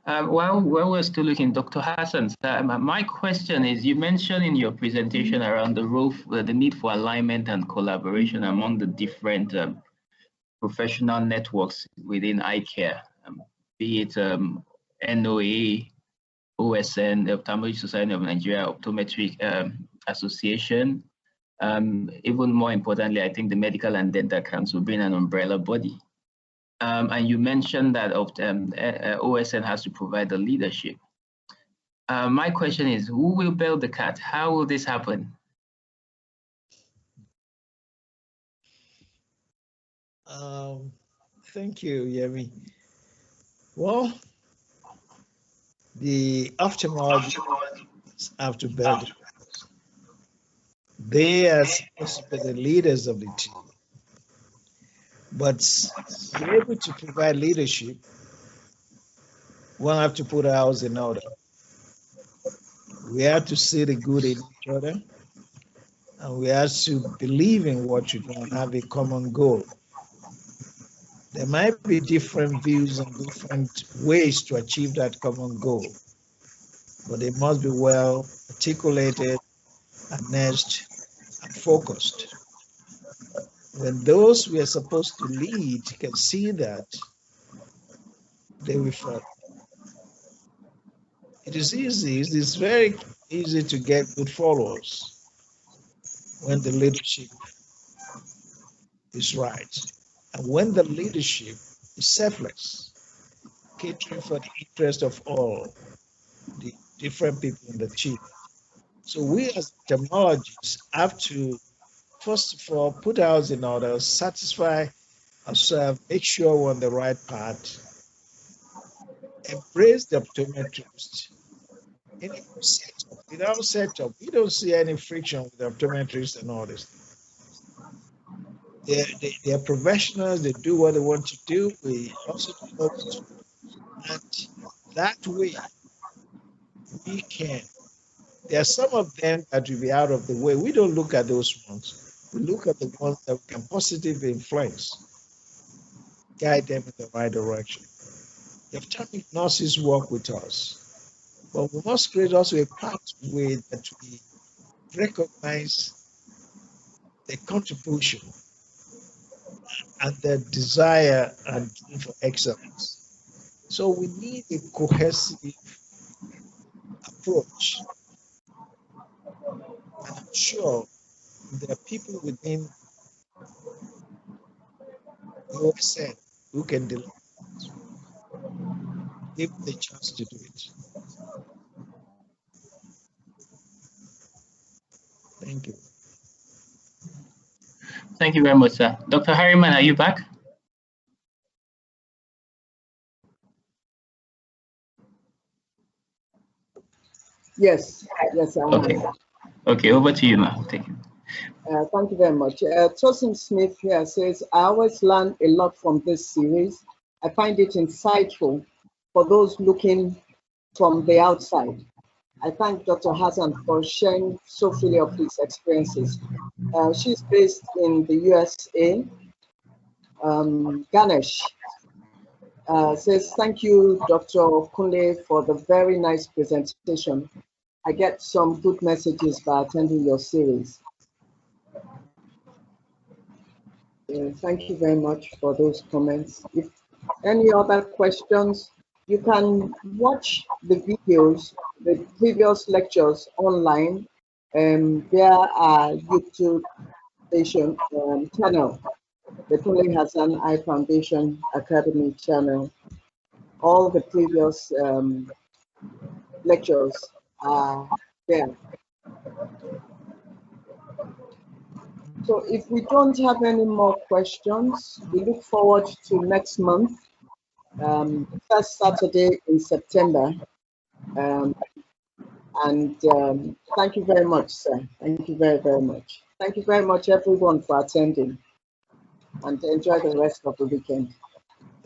While we're still looking, Dr. Hassan, my question is, you mentioned in your presentation around the role, the need for alignment and collaboration among the different professional networks within ICARE, be it NOA, OSN, the Ophthalmology Society of Nigeria, Optometric Association, even more importantly, I think the Medical and Dental Council being an umbrella body. And you mentioned that OSN has to provide the leadership. My question is, who will build the cat? How will this happen? Thank you, Yemi. Well, the ophthalmologists have to build it. They are supposed to be the leaders of the team. But to be able to provide leadership, we'll have to put our house in order. We have to see the good in each other, and we have to believe in what you do and have a common goal. There might be different views and different ways to achieve that common goal, but they must be well articulated, earnest, and focused. When those we are supposed to lead can see that, they will follow. It is very easy to get good followers when the leadership is right. And when the leadership is selfless, catering for the interest of all the different people in the team. So we as ophthalmologists have to, first of all, put ours in order, satisfy ourselves, make sure we're on the right path, embrace the optometrist. In our setup, we don't see any friction with the optometrists and all this. They're professionals, they do what they want to do. We also do what we do. And that way, we can. There are some of them that will be out of the way. We don't look at those ones. We look at the ones that we can positively influence, guide them in the right direction. The ophthalmic nurses work with us, but we must create also a pathway that we recognize the contribution and the desire and for excellence. So we need a cohesive approach. And I'm sure there are people within the OSN who can deliver. Give them the chance to do it. Thank you. Thank you very much, sir. Dr. Harriman, are you back? Yes, yes, I am. Okay. Okay, over to you now. Thank you. Thank you very much. Tosin Smith here says, I always learn a lot from this series. I find it insightful for those looking from the outside. I thank Dr. Hassan for sharing so freely of his experiences. She's based in the USA. Ganesh says, thank you, Dr. Kunle, for the very nice presentation. I get some good messages by attending your series. Thank you very much for those comments. If any other questions, you can watch the videos, the previous lectures online via our YouTube channel, the Kunle Hassan Eye Foundation Academy channel. All the previous lectures are there. So if we don't have any more questions, we look forward to next month, first Saturday in September. Thank you very much, sir. Thank you very, very much. Thank you very much, everyone, for attending, and enjoy the rest of the weekend.